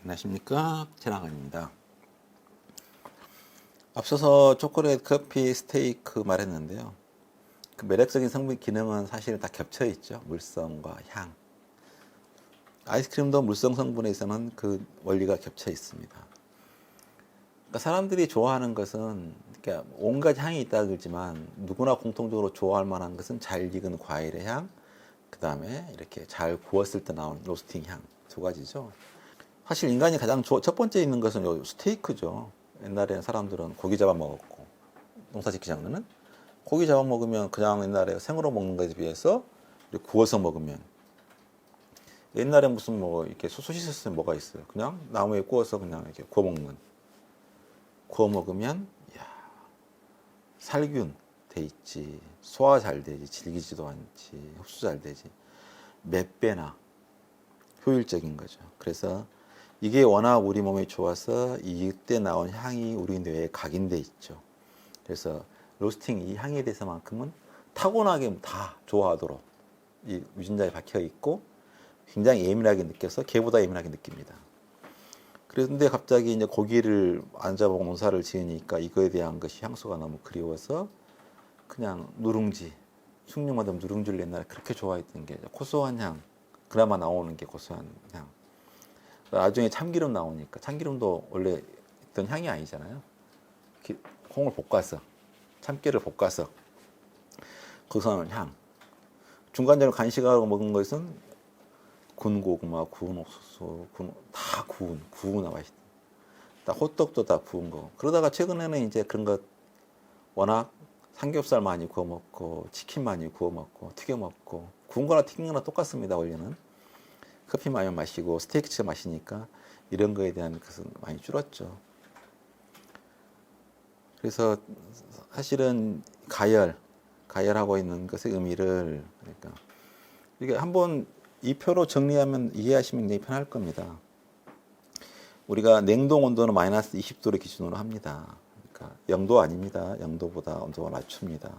안녕하십니까, 최나건입니다. 앞서서 초콜릿, 커피, 스테이크 말했는데요. 그 매력적인 성분 기능은 사실 다 겹쳐 있죠. 물성과 향. 아이스크림도 물성 성분에서는 그 원리가 겹쳐 있습니다. 그러니까 사람들이 좋아하는 것은 그러니까 온갖 향이 있다 그러지만 누구나 공통적으로 좋아할 만한 것은 잘 익은 과일의 향, 그 다음에 이렇게 잘 구웠을 때 나오는 로스팅 향 두 가지죠. 사실 인간이 가장 첫 번째 있는 것은 요 스테이크죠. 옛날에는 사람들은 고기 잡아 먹었고, 농사 짓기 전에는 고기 잡아 먹으면 그냥 옛날에 생으로 먹는 것에 비해서 구워서 먹으면, 옛날에 무슨 뭐 이렇게 소시지스 뭐가 있어요. 그냥 나무에 구워서 그냥 이렇게 구워 먹는. 구워 먹으면 야, 살균 돼 있지, 소화 잘 되지, 질기지도 않지, 흡수 잘 되지, 몇 배나 효율적인 거죠. 그래서 이게 워낙 우리 몸에 좋아서 이때 나온 향이 우리 뇌에 각인돼 있죠. 그래서 로스팅 이 향에 대해서만큼은 타고나게 다 좋아하도록 이 유전자에 박혀 있고 굉장히 예민하게 느껴서 개보다 예민하게 느낍니다. 그런데 갑자기 이제 고기를 안 잡아보고 농사를 지으니까 이거에 대한 것이 향수가 너무 그리워서 그냥 누룽지, 숭늉마다 누룽지를 옛날에 그렇게 좋아했던 게 고소한 향, 그나마 나오는 게 고소한 향. 나중에 참기름 나오니까 참기름도 원래 있던 향이 아니잖아요. 콩을 볶아서 참깨를 볶아서 거기서 나는 향. 중간적으로 간식하고 먹은 것은 구운 고구마, 구운 옥수수, 다 구운 맛있다. 다 호떡도 다 구운 거. 그러다가 최근에는 이제 그런 것 워낙 삼겹살 많이 구워 먹고 치킨 많이 구워 먹고 튀겨 먹고 구운 거나 튀긴 거나 똑같습니다. 원래는. 커피 많이 마시고 스테이크처 마시니까 이런 거에 대한 것은 많이 줄었죠. 그래서 사실은 가열하고 있는 것의 의미를 그러니까 이게 한번 이 표로 정리하면 이해하시면 굉장히 편할 겁니다. 우리가 냉동 온도는 마이너스 20도를 기준으로 합니다. 그러니까 0도 아닙니다. 0도보다 온도가 낮춥니다.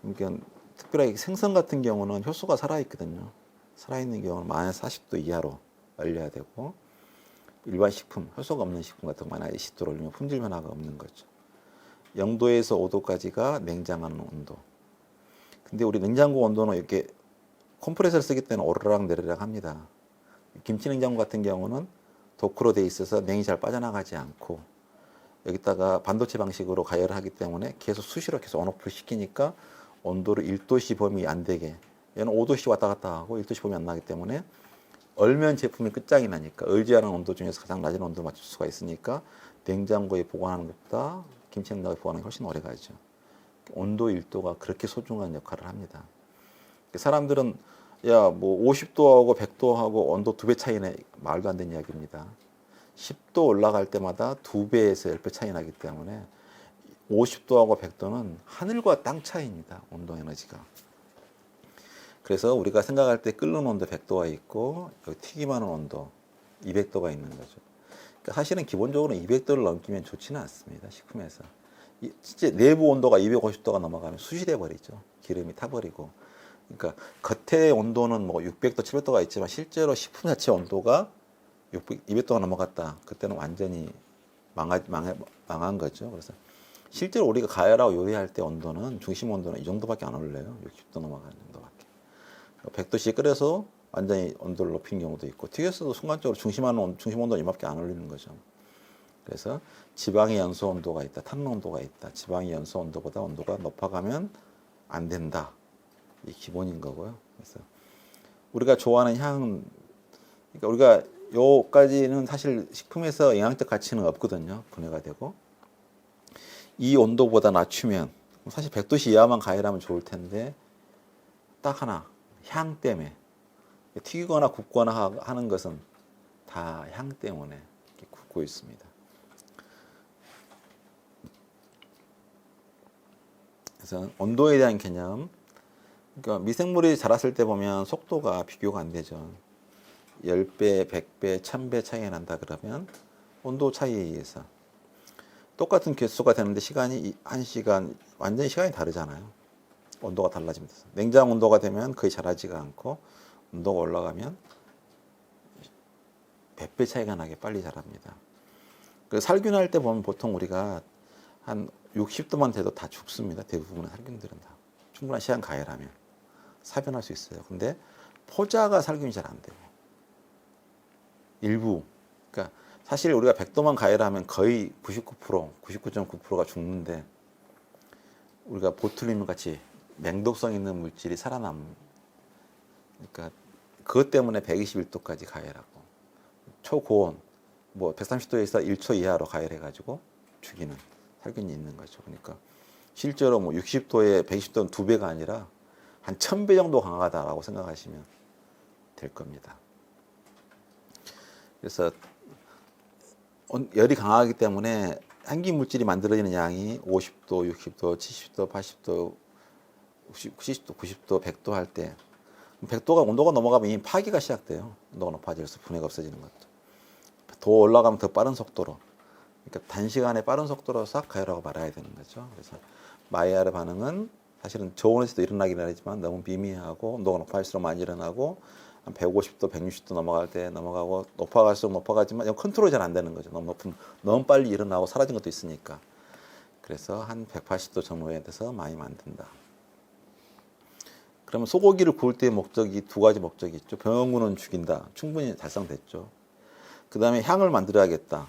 그러니까 특별하게 생선 같은 경우는 효소가 살아있거든요. 살아있는 경우는 마이너스 40도 이하로 얼려야 되고 일반 식품, 효소가 없는 식품 같은 거 마이너스 20도로 올리면 품질 변화가 없는 거죠. 0도에서 5도까지가 냉장하는 온도. 근데 우리 냉장고 온도는 이렇게 컴프레서를 쓰기 때문에 오르락 내리락 합니다. 김치 냉장고 같은 경우는 도크로 돼 있어서 냉이 잘 빠져나가지 않고 여기다가 반도체 방식으로 가열을 하기 때문에 계속 수시로 계속 온오프를 시키니까 온도를 1도씨 범위 안 되게, 얘는 5도씨 왔다 갔다 하고 1도씨 범위 안 나기 때문에 얼면 제품이 끝장이 나니까 얼지 않은 온도 중에서 가장 낮은 온도를 맞출 수가 있으니까 냉장고에 보관하는 것보다 김치 냉장고에 보관하는 게 훨씬 오래 가죠. 온도 1도가 그렇게 소중한 역할을 합니다. 사람들은 야, 뭐 50도하고 100도하고 온도 2배 차이네, 말도 안 되는 이야기입니다. 10도 올라갈 때마다 2배에서 10배 차이 나기 때문에 50도하고 100도는 하늘과 땅 차이입니다. 온도 에너지가. 그래서 우리가 생각할 때 끓는 온도 100도가 있고 여기 튀김하는 온도 200도가 있는 거죠. 그러니까 사실은 기본적으로 200도를 넘기면 좋지는 않습니다. 식품에서. 진짜 내부 온도가 250도가 넘어가면 수시돼 버리죠. 기름이 타버리고. 그러니까 겉의 온도는 뭐 600도, 700도가 있지만 실제로 식품 자체 온도가 200도가 넘어갔다. 그때는 완전히 망한 거죠. 그래서 실제로 우리가 가열하고 요리할 때 온도는 중심 온도는 이 정도밖에 안 올려요. 60도 넘어가는 정도밖에. 100도씩 끓여서 완전히 온도를 높인 경우도 있고 튀겼어도 순간적으로 중심 온도는 이밖에 안 올리는 거죠. 그래서 지방의 연소 온도가 있다, 탄소 온도가 있다. 지방의 연소 온도보다 온도가 높아가면 안 된다. 이 기본인 거고요. 그래서 우리가 좋아하는 향, 그러니까 우리가 요까지는 사실 식품에서 영양적 가치는 없거든요. 분해가 되고 이 온도보다 낮추면 사실 100도씨 이하만 가열하면 좋을 텐데 딱 하나 향 때문에 튀기거나 굽거나 하는 것은 다 향 때문에 이렇게 굽고 있습니다. 그래서 온도에 대한 개념, 그러니까 미생물이 자랐을 때 보면 속도가 비교가 안 되죠. 10배, 100배, 1000배 차이가 난다 그러면 온도 차이에 의해서 똑같은 개수가 되는데 시간이 1시간, 완전히 시간이 다르잖아요. 온도가 달라지면서. 냉장 온도가 되면 거의 자라지가 않고 온도가 올라가면 배 차이가 나게 빨리 자랍니다. 그 살균할 때 보면 보통 우리가 한 60도만 돼도 다 죽습니다. 대부분의 살균들은 다. 충분한 시간 가열하면 사변할 수 있어요. 근데 포자가 살균이 잘 안 되고 일부, 그러니까 사실 우리가 100도만 가열하면 거의 99%, 99.9%가 죽는데 우리가 보툴륨 같이 맹독성 있는 물질이 살아남. 그러니까 그것 때문에 121도까지 가열하고 초고온 뭐 130도에서 1초 이하로 가열해가지고 죽이는 살균이 있는 거죠. 그러니까 실제로 뭐 60도에 120도는 2배가 아니라 한 1000배 정도 강하다라고 생각하시면 될 겁니다. 그래서 열이 강하기 때문에 한기 물질이 만들어지는 양이 50도, 60도, 70도, 80도, 90도, 90도, 100도 할 때 100도가 온도가 넘어가면 이미 파기가 시작돼요. 온도가 높아져서 분해가 없어지는 것도. 더 올라가면 더 빠른 속도로, 그러니까 단시간에 빠른 속도로 싹 가열하고 말아야 되는 거죠. 그래서 마이야르 반응은 사실은 저온에서도 일어나긴 하지만 너무 미미하고 온도가 높아질수록 많이 일어나고 한 150도, 160도 넘어갈 때 넘어가고 높아갈수록 높아가지만 컨트롤이 잘 안 되는 거죠. 너무 높은, 너무 빨리 일어나고 사라진 것도 있으니까. 그래서 한 180도 정도에 돼서 많이 만든다. 그러면 소고기를 구울 때의 목적이 두 가지 목적이 있죠. 병원군은 죽인다. 충분히 달성됐죠. 그 다음에 향을 만들어야겠다.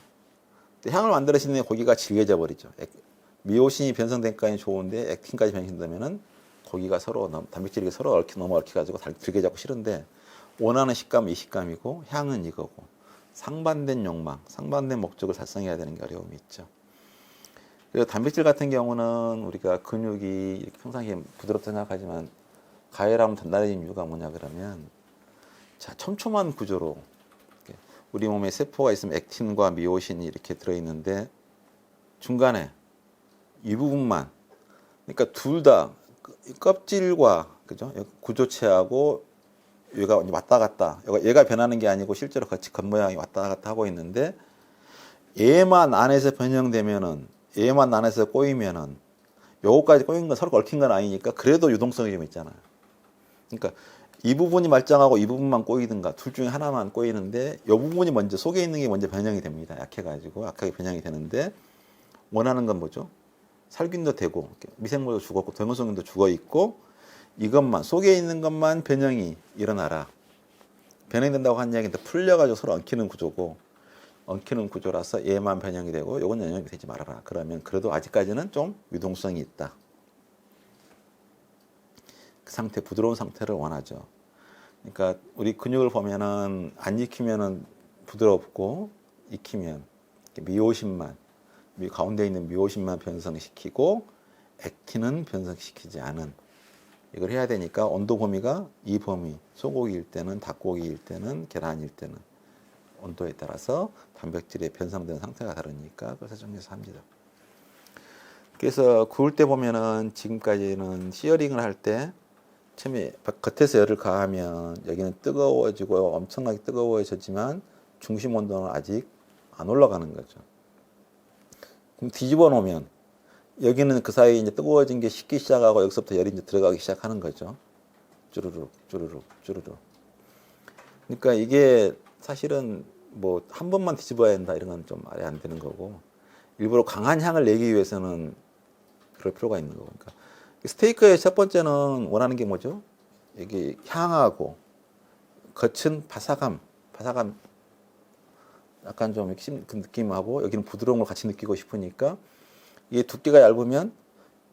향을 만들어지는 고기가 질겨져 버리죠. 미오신이 변성된까지 좋은데 액틴까지 변신되면은 고기가 서로 단백질이 서로 얽혀가지고 질게 잡고 싫은데 원하는 식감은 이 식감이고 향은 이거고 상반된 욕망, 상반된 목적을 달성해야 되는 게 어려움이 있죠. 그래서 단백질 같은 경우는 우리가 근육이 평상시에 부드럽다 생각하지만 가열하면 단단해진 이유가 뭐냐 그러면 자 촘촘한 구조로 우리 몸에 세포가 있으면 액틴과 미오신이 이렇게 들어있는데 중간에 이 부분만, 그러니까 둘 다 껍질과 그죠 구조체하고 얘가 왔다 갔다, 얘가 변하는 게 아니고 실제로 같이 겉모양이 왔다 갔다 하고 있는데 얘만 안에서 변형되면은, 얘만 안에서 꼬이면은 요거까지 꼬인 건 서로 얽힌 건 아니니까 그래도 유동성이 좀 있잖아요. 그러니까 이 부분이 말짱하고 이 부분만 꼬이든가 둘 중에 하나만 꼬이는데 이 부분이 먼저 속에 있는 게 먼저 변형이 됩니다. 약해가지고 약하게 변형이 되는데 원하는 건 뭐죠? 살균도 되고 미생물도 죽었고 동물성도 죽어 있고 이것만 속에 있는 것만 변형이 일어나라. 변형이 된다고 한 이야기인데 풀려가지고 서로 엉키는 구조고 엉키는 구조라서 얘만 변형이 되고 요건 변형이 되지 말아라. 그러면 그래도 아직까지는 좀 유동성이 있다. 그 상태, 부드러운 상태를 원하죠. 그러니까 우리 근육을 보면은 안 익히면은 부드럽고 익히면 미오신만, 가운데 있는 미오신만 변성시키고 액틴은 변성시키지 않은, 이걸 해야 되니까 온도 범위가 이 범위, 소고기일 때는, 닭고기일 때는, 계란일 때는 온도에 따라서 단백질의 변성된 상태가 다르니까 그걸 설정해서 합니다. 그래서 구울 때 보면은 지금까지는 시어링을 할 때 처음에 겉에서 열을 가하면 여기는 뜨거워지고 엄청나게 뜨거워졌지만 중심 온도는 아직 안 올라가는 거죠. 그럼 뒤집어 놓으면 여기는 그 사이에 이제 뜨거워진 게 식기 시작하고 여기서부터 열이 이제 들어가기 시작하는 거죠. 쭈르륵 쭈르륵 쭈르륵. 그러니까 이게 사실은 뭐 한 번만 뒤집어야 된다 이런 건 좀 말이 안 되는 거고 일부러 강한 향을 내기 위해서는 그럴 필요가 있는 거고. 그러니까 스테이크의 첫 번째는 원하는 게 뭐죠? 이게 향하고 겉은 바삭함 약간 좀 그 느낌하고 여기는 부드러운 걸 같이 느끼고 싶으니까 이게 두께가 얇으면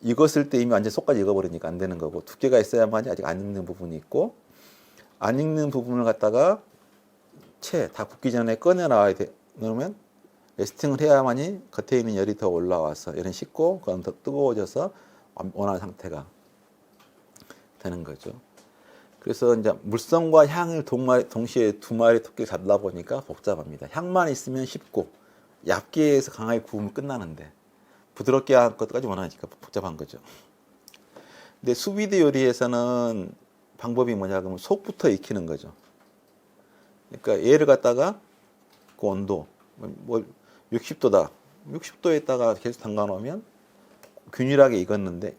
익었을 때 이미 완전 속까지 익어버리니까 안 되는 거고 두께가 있어야만이 아직 안 익는 부분이 있고 안 익는 부분을 갖다가 다 굽기 전에 꺼내 나와야 돼. 그러면 레스팅을 해야만이 겉에 있는 열이 더 올라와서 열은 식고 그다음 더 뜨거워져서 원하는 상태가 되는 거죠. 그래서 이제 물성과 향을 동시에 두 마리 토끼를 잡다 보니까 복잡합니다. 향만 있으면 쉽고 얇게 해서 강하게 구우면 끝나는데 부드럽게 할 것까지 원하니까 복잡한 거죠. 근데 수비드 요리에서는 방법이 뭐냐 그러면 속부터 익히는 거죠. 그러니까 얘를 갖다가 그 온도 뭐 60도다. 60도에다가 계속 담가 놓으면 균일하게 익었는데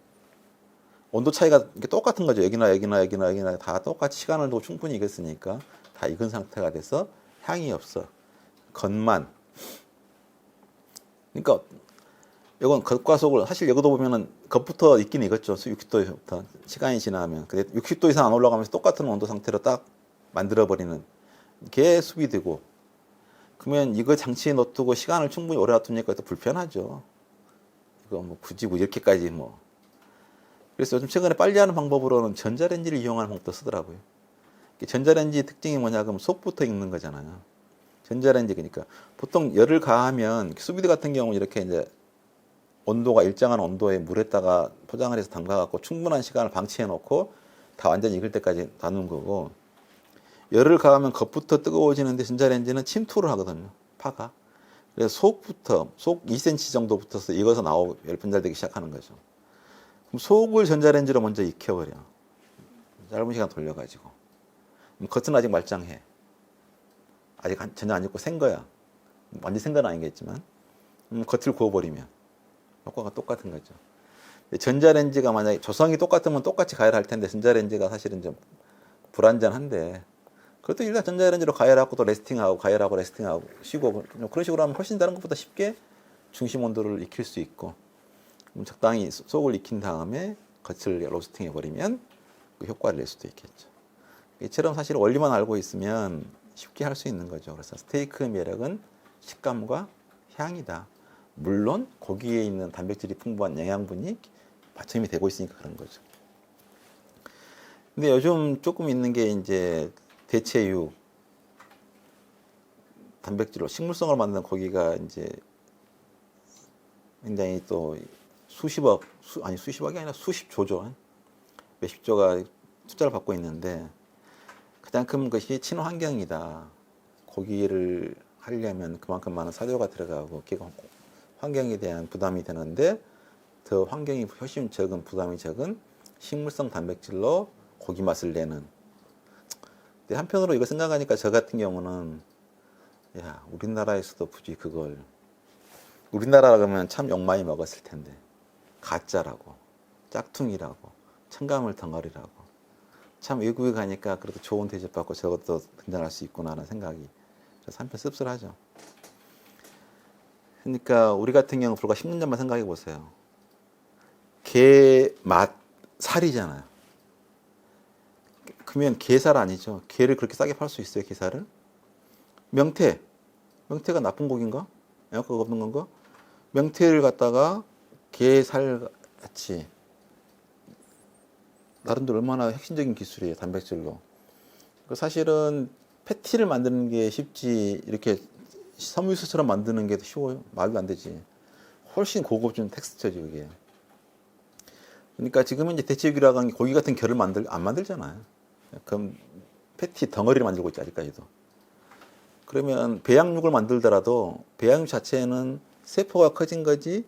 온도 차이가 똑같은 거죠. 여기나 다 똑같이 시간을 두고 충분히 익었으니까 다 익은 상태가 돼서 향이 없어. 겉만. 그러니까 이건 겉과 속을 사실 여기도 보면은 겉부터 익긴 익었죠. 60도부터 시간이 지나면. 근데 60도 이상 안 올라가면서 똑같은 온도 상태로 딱 만들어 버리는 게 수비되고. 그러면 이거 장치에 놔두고 시간을 충분히 오래 놔두니까 또 불편하죠. 이거 뭐 굳이 뭐 이렇게까지 뭐. 그래서 요즘 최근에 빨리 하는 방법으로는 전자레인지를 이용하는 방법도 쓰더라고요. 전자레인지 특징이 뭐냐 그러면 속부터 익는 거잖아요. 전자레인지 그러니까 보통 열을 가하면 수비드 같은 경우 이렇게 이제 온도가 일정한 온도에 물에다가 포장을 해서 담가갖고 충분한 시간을 방치해 놓고 다 완전히 익을 때까지 놔둔 거고, 열을 가하면 겉부터 뜨거워지는데 전자레인지는 침투를 하거든요. 파가. 그래서 속부터 속 2cm 정도 붙어서 익어서 나오고 열 분giải 되기 시작하는 거죠. 그럼 속을 전자레인지로 먼저 익혀버려. 짧은 시간 돌려가지고. 겉은 아직 말짱해. 아직 전혀 안 익고 생 거야. 완전 생 건 아니겠지만 겉을 구워버리면 효과가 똑같은 거죠. 전자레인지가 만약에 조성이 똑같으면 똑같이 가열할 텐데 전자레인지가 사실은 좀 불안전한데, 그것도 일단 전자레인지로 가열하고 또 레스팅하고 가열하고 레스팅하고 쉬고 그런 식으로 하면 훨씬 다른 것보다 쉽게 중심 온도를 익힐 수 있고, 적당히 속을 익힌 다음에 겉을 로스팅 해버리면 그 효과를 낼 수도 있겠죠. 이처럼 사실 원리만 알고 있으면 쉽게 할 수 있는 거죠. 그래서 스테이크의 매력은 식감과 향이다. 물론 고기에 있는 단백질이 풍부한 영양분이 받침이 되고 있으니까 그런 거죠. 근데 요즘 조금 있는 게 이제 대체육, 단백질로 식물성을 만드는 고기가 이제 굉장히 또 수십억이 아니라 수십조죠. 몇십조가 투자를 받고 있는데 가장 큰 것이 친환경이다. 고기를 하려면 그만큼 많은 사료가 들어가고 환경에 대한 부담이 되는데 더 환경이 훨씬 적은, 부담이 적은 식물성 단백질로 고기 맛을 내는. 근데 한편으로 이거 생각하니까 저 같은 경우는 야, 우리나라에서도 굳이 그걸, 우리나라 그러면 참 욕 많이 먹었을 텐데 가짜라고, 짝퉁이라고, 첨가물 덩어리라고. 참 외국에 가니까 그래도 좋은 대접받고 저것도 등장할 수 있구나 하는 생각이 한편 씁쓸하죠. 그러니까 우리 같은 경우 불과 10년 전만 생각해 보세요. 게 맛 살이잖아요. 그러면 게살 아니죠. 게를 그렇게 싸게 팔 수 있어요, 게살을? 명태가 나쁜 고기인가? 영양가가 없는 건가? 명태를 갖다가 게살 같이, 나름대로 얼마나 혁신적인 기술이에요, 단백질로. 사실은 패티를 만드는 게 쉽지 이렇게 섬유유수처럼 만드는 게 더 쉬워요? 말도 안 되지. 훨씬 고급진 텍스처지 그게. 그러니까 지금은 이제 대체육이라고 하는 게 고기 같은 결을 안 만들잖아요. 그럼 패티 덩어리를 만들고 있지 아직까지도. 그러면 배양육을 만들더라도 배양육 자체는 세포가 커진 거지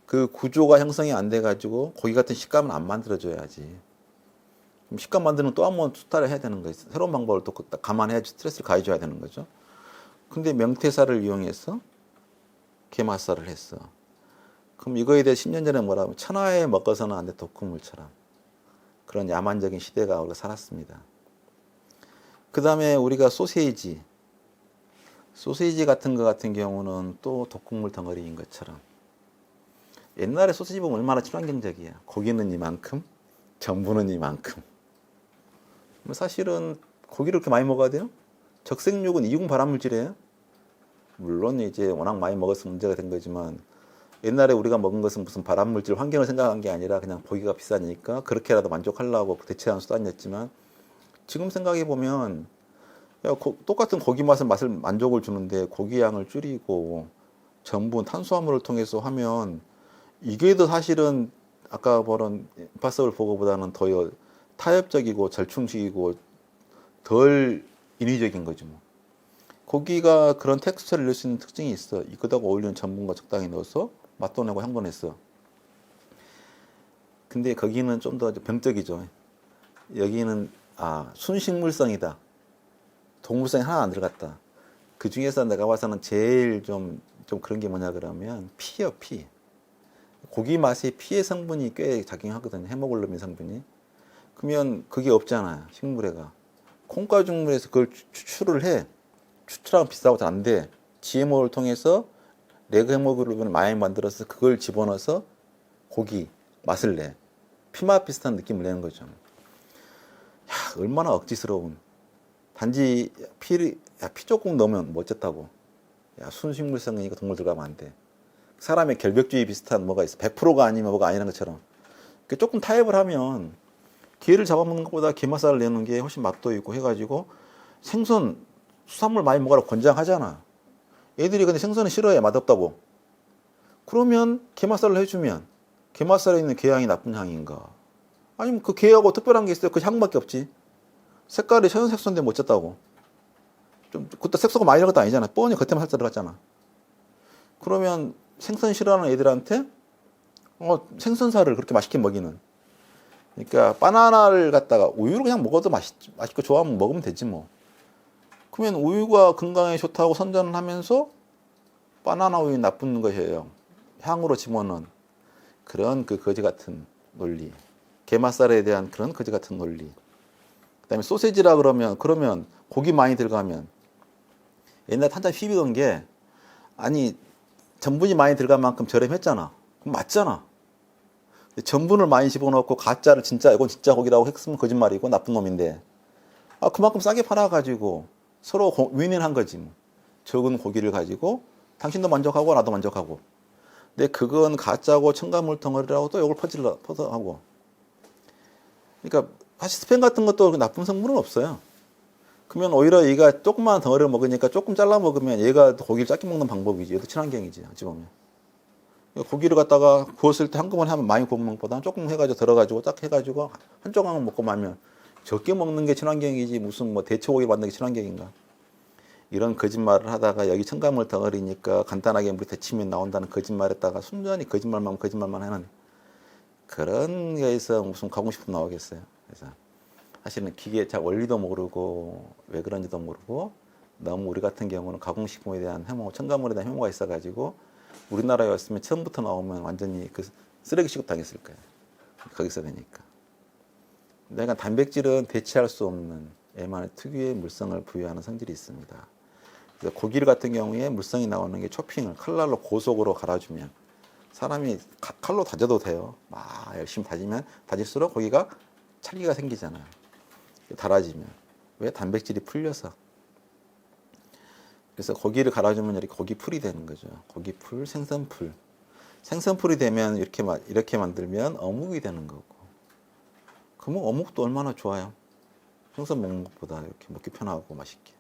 그 구조가 형성이 안 돼가지고 고기 같은 식감은 안 만들어줘야지. 식감 만드는 또 한 번 투자를 해야 되는 거예요. 새로운 방법을 또 감안해야지 스트레스를 가해줘야 되는 거죠. 근데 명태살을 이용해서 게맛살을 했어. 그럼 이거에 대해 10년 전에 뭐라고 천하에 먹어서는 안 돼 독극물처럼. 그런 야만적인 시대가 우리가 살았습니다. 그 다음에 우리가 소세지 같은 거 같은 경우는 또 독극물 덩어리인 것처럼. 옛날에 소세지 보면 얼마나 친환경적이야. 고기는 이만큼, 전분은 이만큼. 사실은 고기를 그렇게 많이 먹어야 돼요? 적색육은 이중 발암물질이에요. 물론 이제 워낙 많이 먹어서 문제가 된 거지만 옛날에 우리가 먹은 것은 무슨 발암물질, 환경을 생각한 게 아니라 그냥 고기가 비싸니까 그렇게라도 만족하려고 대체한 수단이었지만 지금 생각해 보면 똑같은 고기 맛을 만족을 주는데 고기 양을 줄이고 전분, 탄수화물을 통해서 하면 이게 더 사실은 아까 보는 임파서블 버거보다는 더 타협적이고 절충식이고 덜 인위적인 거죠. 뭐. 고기가 그런 텍스처를 낼 수 있는 특징이 있어. 이거다가 어울리는 전분과 적당히 넣어서 맛도 내고 향도 냈어. 근데 거기는 좀 더 병적이죠. 여기는 순식물성이다. 동물성이 하나 안 들어갔다. 그 중에서 내가 봐서는 제일 좀 그런 게 뭐냐 그러면 피요, 피. 고기 맛에 피의 성분이 꽤 작용하거든요. 헤모글로빈 성분이. 그러면 그게 없잖아요. 식물에가. 콩가죽물에서 그걸 추출을 해. 추출하면 비싸고 잘 안 돼. GMO를 통해서 레그 헤모글로빈을 많이 만들어서 그걸 집어넣어서 고기 맛을 내. 피맛 비슷한 느낌을 내는 거죠. 야, 얼마나 억지스러운. 단지 피 조금 넣으면 뭐 어쨌다고. 야, 순식물성이니까 동물 들어가면 안 돼. 사람의 결벽주의 비슷한 뭐가 있어. 100%가 아니면 뭐가 아니라는 것처럼. 조금 타협을 하면 게를 잡아먹는 것보다 게맛살을 내는 게 훨씬 맛도 있고 해가지고 생선, 수산물 많이 먹으라고 권장하잖아. 애들이 근데 생선은 싫어해. 맛없다고. 그러면 게맛살을 해주면 게맛살에 있는 게향이 나쁜 향인가? 아니면 그 게하고 특별한 게 있어요. 그 향밖에 없지. 색깔이 천연색소인데 뭐 어쨌다고. 좀 그때 색소가 많이 들어간 것도 아니잖아. 뻔히 겉에만 살짝 들어갔잖아. 그러면 생선 싫어하는 애들한테 생선살을 그렇게 맛있게 먹이는. 그러니까 바나나를 갖다가 우유를 그냥 먹어도 맛있고 좋아하면 먹으면 되지 뭐. 그러면 우유가 건강에 좋다고 선전을 하면서 바나나 우유 나쁜 것이에요. 향으로 집어넣은 그런 그 거지 같은 논리. 게맛살에 대한 그런 거지 같은 논리. 그다음에 소세지라 그러면 고기 많이 들어가면 옛날에 한참 휘비던 게 아니 전분이 많이 들어간 만큼 저렴했잖아. 그럼 맞잖아. 전분을 많이 집어넣고 가짜를 이건 진짜 고기라고 했으면 거짓말이고 나쁜 놈인데 그만큼 싸게 팔아가지고 서로 윈윈한 거지 뭐. 적은 고기를 가지고 당신도 만족하고 나도 만족하고. 근데 그건 가짜고 첨가물 덩어리라고 또 이걸 퍼져하고. 그러니까 사실 스팸 같은 것도 나쁜 성분은 없어요. 그러면 오히려 얘가 조그만 덩어리를 먹으니까 조금 잘라 먹으면 얘가 고기를 작게 먹는 방법이지. 얘도 친환경이지 어찌 보면. 고기를 갖다가 구웠을 때 한꺼번에 하면 많이 구운 것보다 조금 해가지고 들어가지고 딱 해가지고 한 조각만 먹고 마면 적게 먹는 게 친환경이지 무슨 뭐 대체고기 만드는 게 친환경인가. 이런 거짓말을 하다가 여기 첨가물 덩어리니까 간단하게 물에 데치면 나온다는 거짓말했다가 순전히 거짓말만 하는 그런 거에서 무슨 가공식품 나오겠어요. 그래서 사실은 기계 잘 원리도 모르고 왜 그런지도 모르고 너무 우리 같은 경우는 가공식품에 대한 첨가물에 대한 혐오가 있어가지고 우리나라였으면 처음부터 나오면 완전히 그 쓰레기 취급 당했을 거예요. 거기서 되니까. 내가 단백질은 대체할 수 없는 얘만의 특유의 물성을 부여하는 성질이 있습니다. 그래서 고기 같은 경우에 물성이 나오는 게 초핑을 칼날로 고속으로 갈아주면 사람이 칼로 다져도 돼요. 막 열심히 다질수록 고기가 찰기가 생기잖아요. 달아지면. 왜? 단백질이 풀려서. 그래서 고기를 갈아주면 이렇게 고기풀이 되는 거죠. 고기풀, 생선풀. 생선풀이 되면 이렇게 만들면 어묵이 되는 거고. 그러면 어묵도 얼마나 좋아요. 생선 먹는 것보다 이렇게 먹기 편하고 맛있게.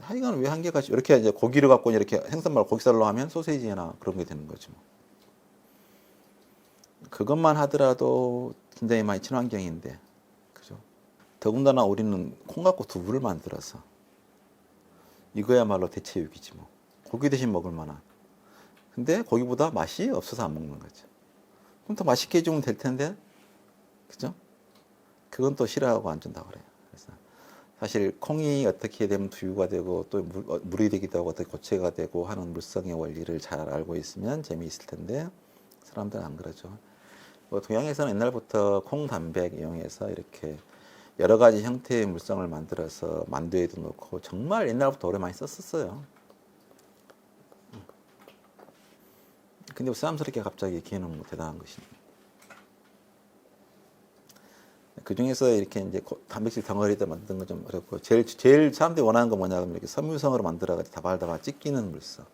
하여간 왜 한계같이 이렇게 이제 고기를 갖고 이렇게 생선 말고 고기살로 하면 소세지나 그런 게 되는 거죠. 그것만 하더라도 굉장히 많이 친환경인데, 그죠? 더군다나 우리는 콩 갖고 두부를 만들어서 이거야말로 대체육이지 뭐. 고기 대신 먹을 만한. 근데 고기보다 맛이 없어서 안 먹는 거죠. 그럼 더 맛있게 해주면 될 텐데, 그죠? 그건 또 싫어하고 안 준다고 그래요. 그래서 사실 콩이 어떻게 되면 두유가 되고 또 물이 되기도 하고 어떻게 고체가 되고 하는 물성의 원리를 잘 알고 있으면 재미있을 텐데 사람들은 안 그러죠. 동양에서는 옛날부터 콩 단백 이용해서 이렇게 여러 가지 형태의 물성을 만들어서 만두에도 넣고 정말 옛날부터 오래 많이 썼었어요. 근데 새삼스럽게 갑자기 기회는 뭐 대단한 것이니. 그 중에서 이렇게 이제 단백질 덩어리도 만드는 건 좀 어렵고 제일 사람들이 원하는 건 뭐냐 하면 이렇게 섬유성으로 만들어가지고 다발다발 찢기는 물성.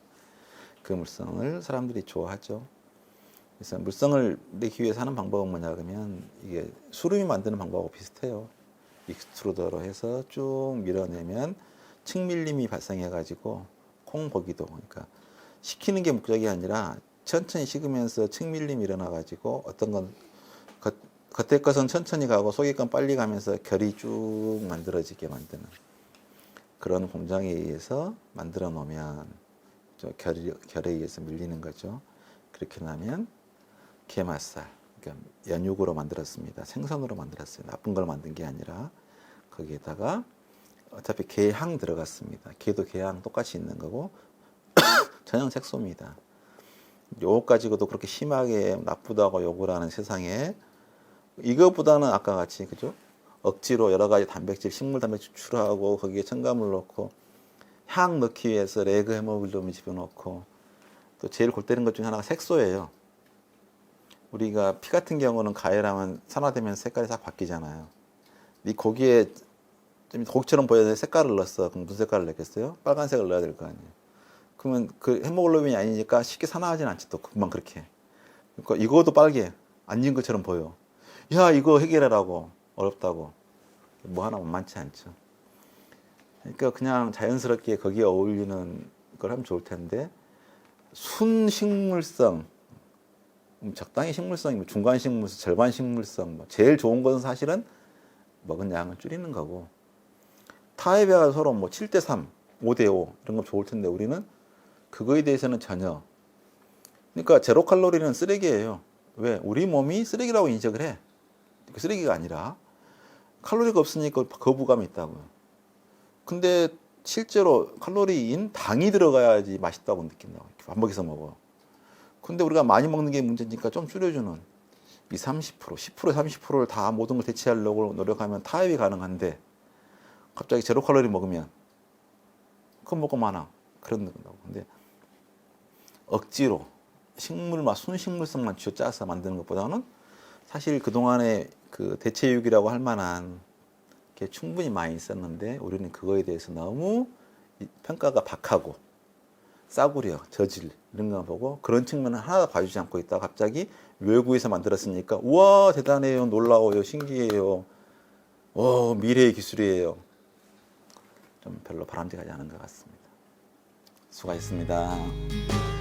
그 물성을 사람들이 좋아하죠. 그래서 물성을 내기 위해서 하는 방법은 뭐냐 그러면 이게 수름이 만드는 방법하고 비슷해요. 익스트루더로 해서 쭉 밀어내면 측밀림이 발생해가지고 콩고기도 그러니까 식히는 게 목적이 아니라 천천히 식으면서 측밀림이 일어나가지고 어떤 건 겉에 것은 천천히 가고 속에 건 빨리 가면서 결이 쭉 만들어지게 만드는 그런 공장에 의해서 만들어 놓으면 결에 의해서 밀리는 거죠. 그렇게 나면 게맛살, 그러니까 연육으로 만들었습니다. 생선으로 만들었어요. 나쁜 걸 만든 게 아니라 거기에다가 어차피 게향 들어갔습니다. 게도 게향 똑같이 있는 거고 전형 색소입니다. 요거 가지고도 그렇게 심하게 나쁘다고 욕을 하는 세상에 이거보다는 아까 같이 그죠? 억지로 여러 가지 단백질, 식물 단백질 추출하고 거기에 첨가물 넣고 향 넣기 위해서 레그 헤모글로빈 집어넣고, 또 제일 골 때리는 것 중에 하나가 색소예요. 우리가 피 같은 경우는 가열하면 산화되면 색깔이 싹 바뀌잖아요. 이 고기에 좀 고기처럼 보여야 될 색깔을 넣었어. 그럼 무슨 색깔을 넣겠어요? 빨간색을 넣어야 될 거 아니에요. 그러면 그 헤모글로빈이 아니니까 쉽게 산화하진 않지, 또 금방 그렇게. 그러니까 이거도 빨개. 안 익은 것처럼 보여. 야, 이거 해결하라고. 어렵다고. 뭐 하나 만만치 않죠. 그러니까 그냥 자연스럽게 거기에 어울리는 걸 하면 좋을 텐데, 순식물성, 적당히 식물성, 중간 식물성, 절반 식물성, 제일 좋은 것은 사실은 먹은 양을 줄이는 거고, 타입에 서로 뭐 7대3, 5대5 이런 거 좋을 텐데 우리는 그거에 대해서는 전혀. 그러니까 제로 칼로리는 쓰레기예요. 왜? 우리 몸이 쓰레기라고 인식을 해. 쓰레기가 아니라 칼로리가 없으니까 거부감이 있다고요. 근데 실제로 칼로리인 당이 들어가야지 맛있다고 느낀다고. 반복해서 먹어. 근데 우리가 많이 먹는 게 문제니까 좀 줄여주는 20, 30%, 10%, 30%를 다 모든 걸 대체하려고 노력하면 타협이 가능한데, 갑자기 제로 칼로리 먹으면 그건 먹고 많아. 그런 거라고. 근데 억지로 식물만 순식물성만 쥐어짜서 만드는 것보다는 사실 그동안에 그 대체육이라고 할 만한 게 충분히 많이 있었는데, 우리는 그거에 대해서 너무 평가가 박하고 싸구려, 저질 이런 거 보고 그런 측면을 하나도 봐주지 않고 있다가 갑자기 외국에서 만들었으니까 우와 대단해요, 놀라워요, 신기해요, 미래의 기술이에요. 좀 별로 바람직하지 않은 것 같습니다. 수고하셨습니다.